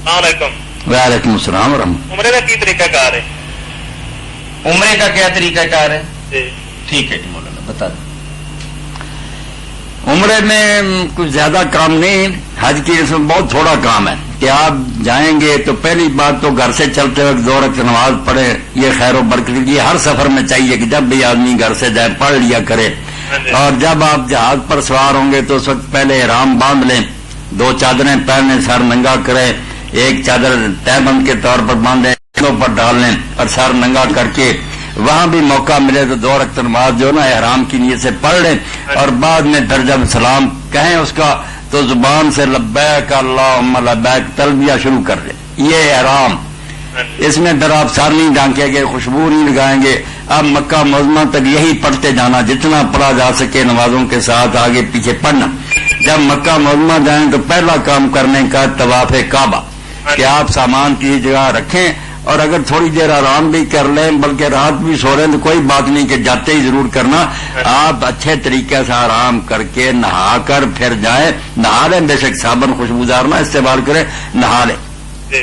السلام علیکم. وعلیکم السلام ورحمۃ. عمرے کا کی طریقہ کار ہے؟ عمرے کا کیا طریقہ کار ہے؟ جی ٹھیک ہے جی مولانا بتا دیں. عمرے میں کچھ زیادہ کام نہیں، حج کی اس میں بہت تھوڑا کام ہے کہ آپ جائیں گے تو پہلی بات تو گھر سے چلتے وقت 2 رکعت نماز پڑھے، یہ خیر و برکت یہ ہر سفر میں چاہیے کہ جب بھی آدمی گھر سے جائے پڑھ لیا کرے. اور جب آپ جہاز پر سوار ہوں گے تو اس وقت پہلے احرام باندھ لیں، 2 چادریں پہنیں، سر ننگا کریں، ایک چادر تہبند کے طور پر باندھیں، پر ڈال لیں اور سر ننگا کر کے وہاں بھی موقع ملے تو 2 رکعت نماز جو نا احرام کی نیت سے پڑھ لیں. اور بعد میں پھر جب سلام کہیں اس کا تو زبان سے لبیک اللہم لبیک تلبیہ شروع کر دیں. یہ احرام، اس میں پھر آپ سر نہیں ڈھانکیں گے، خوشبو نہیں لگائیں گے. اب مکہ معظمہ تک یہی پڑھتے جانا، جتنا پڑھا جا سکے نمازوں کے ساتھ آگے پیچھے پڑھنا. جب مکہ معظمہ جائیں تو پہلا کام کرنے کا طواف کعبہ، کہ آپ سامان کی جگہ رکھیں اور اگر تھوڑی دیر آرام بھی کر لیں، بلکہ رات بھی سو رہے ہیں تو کوئی بات نہیں کہ جاتے ہی ضرور کرنا. آپ اچھے طریقے سے آرام کر کے نہا کر پھر جائیں. نہا لیں، بے شک صابن خوشبودار نہ استعمال کریں، نہا لیں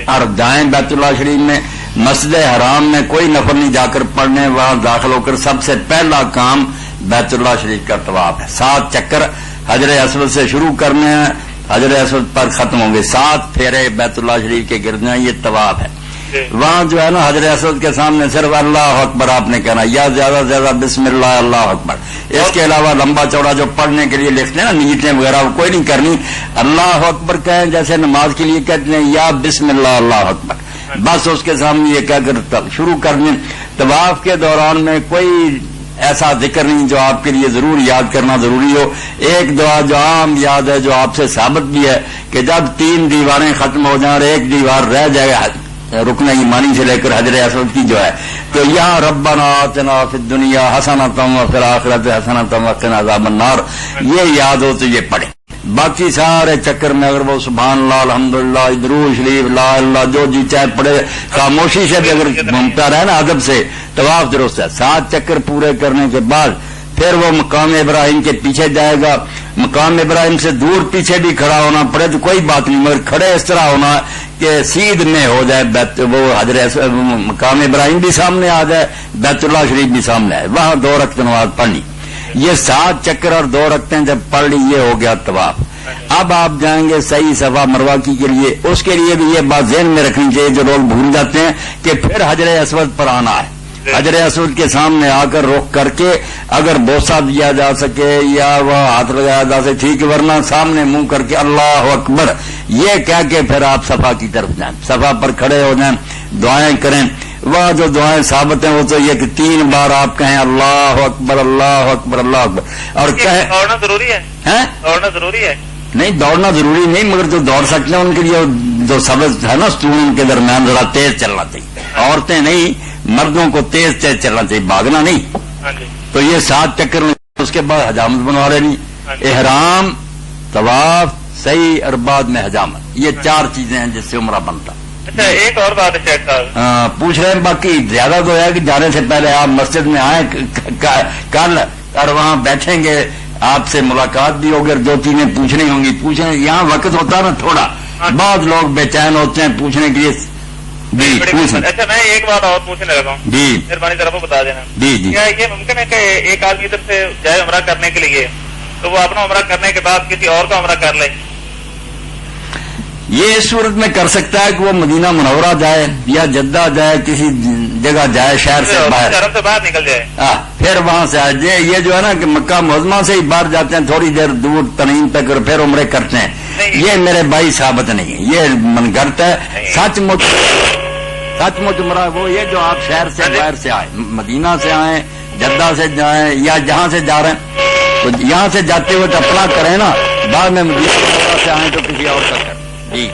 اور جائیں بیت اللہ شریف میں. مسجد حرام میں کوئی نفر نہیں جا کر پڑھنے، وہاں داخل ہو کر سب سے پہلا کام بیت اللہ شریف کا طواف ہے. 7 چکر حجر اسود سے شروع کرنے ہیں، حجر اسود پر ختم ہوں گے. 7 پھیرے بیت اللہ شریف کے گرد ہیں، یہ طواف ہے. وہاں جو ہے نا حجر اسود کے سامنے صرف اللہ اکبر آپ نے کہنا، یا زیادہ سے زیادہ بسم اللہ اللہ اکبر. اس کے علاوہ لمبا چوڑا جو پڑھنے کے لیے لکھتے ہیں نا نیتیں وغیرہ وہ کوئی نہیں کرنی. اللہ اکبر کہیں جیسے نماز کے لیے کہتے ہیں یا بسم اللہ اللہ اکبر، بس اس کے سامنے یہ کہہ کر شروع کر دیں. طواف کے دوران میں کوئی ایسا ذکر نہیں جو آپ کے لیے ضرور یاد کرنا ضروری ہو. ایک دعا جو عام یاد ہے جو آپ سے ثابت بھی ہے کہ جب 3 دیواریں ختم ہو جائیں اور ایک دیوار رہ جائے رکن ایمانی سے لے کر حجر اسود کی جو ہے تو یہاں ربنا آتنا فی الدنیا حسنۃ وفی الآخرۃ حسنۃ وقنا عذاب النار یہ یاد ہو تو یہ پڑھیں. باقی سارے چکر میں اگر وہ سبحان اللہ الحمدللہ درود شریف لا اللہ جو جی چاہے پڑھے، خاموشی سے بھی اگر گھومتا رہے نا ادب سے طواف درست ہے. 7 چکر پورے کرنے کے بعد پھر وہ مقام ابراہیم کے پیچھے جائے گا. مقام ابراہیم سے دور پیچھے بھی کھڑا ہونا پڑے تو کوئی بات نہیں، مگر کھڑے اس طرح ہونا کہ سیدھ میں ہو جائے، وہ حضرت مقام ابراہیم بھی سامنے آ جائے، بیت اللہ شریف بھی سامنے آئے. وہاں 2 رکعت نماز پڑھنی. یہ 7 چکر اور 2 رکعتیں جب پڑھ لی یہ ہو گیا طواف. اب آپ جائیں گے صحیح صفا مروہ کی کے لیے. اس کے لیے بھی یہ بات ذہن میں رکھنی چاہیے جو لوگ بھول جاتے ہیں کہ پھر حجر اسود پر آنا ہے. حجر اسود کے سامنے آ کر رخ کر کے اگر بوسہ دیا جا سکے یا وہ ہاتھ لگایا جا سکے ٹھیک، ورنہ سامنے منہ کر کے اللہ اکبر یہ کہہ کے پھر آپ صفا کی طرف جائیں، صفا پر کھڑے ہو جائیں، دعائیں کریں. وہ جو دعائیں ثابت ہیں وہ تو یہ کہ 3 بار آپ کہیں اللہ اکبر اللہ اکبر اللہ اکبر. اور کہیں دوڑنا ضروری ہے؟ دوڑنا ضروری ہے؟ نہیں دوڑنا ضروری نہیں، مگر جو دوڑ سکتے ہیں ان کے لیے جو سبز ہے نا ستون ان کے درمیان ذرا تیز چلنا چاہیے. عورتیں نہیں، مردوں کو تیز تیز چلنا چاہیے، بھاگنا نہیں. تو یہ 7 چکر اس کے بعد حجامت بنوا لینی. احرام، طواف صحیح اور بعد میں حجامت، یہ 4 چیزیں ہیں جس سے عمرہ بنتا. اچھا ایک اور بات ہے شیخ صاحب. ہاں پوچھ رہے ہیں. باقی زیادہ تو ہے کہ جانے سے پہلے آپ مسجد میں آئیں کل اور وہاں بیٹھیں گے، آپ سے ملاقات بھی ہوگی، 2 چیزیں پوچھنی ہوں گی. پوچھیں یہاں وقت ہوتا ہے نا تھوڑا، بعض لوگ بے چین ہوتے ہیں پوچھنے کے لیے. جی پوچھیں. اچھا میں ایک بات اور پوچھنے لگا ہوں. جی مہربانی طرف بتا دینا. جی جی. کیا یہ ممکن ہے کہ ایک آدمی ادھر سے جائے عمرہ کرنے کے لیے تو وہ اپنا عمرہ کرنے کے بعد کسی اور کا عمرہ کر لے؟ یہ اس صورت میں کر سکتا ہے کہ وہ مدینہ منورہ جائے یا جدہ جائے، کسی جگہ جائے شہر سے باہر نکل جائے، پھر وہاں سے آئے. یہ جو ہے نا کہ مکہ معظمہ سے ہی باہر جاتے ہیں تھوڑی دیر دور تنعیم تک اور پھر عمرے کرتے ہیں، یہ میرے بھائی ثابت نہیں ہے، یہ من گھڑت ہے. سچ مچ عمرہ وہ یہ جو آپ شہر سے باہر سے آئے، مدینہ سے آئیں، جدہ سے جائیں یا جہاں سے جا رہے ہیں تو یہاں سے جاتے ہوئے اپنا کریں نا، بعد میں مدینہ سے آئیں تو کسی اور کا کریں. جی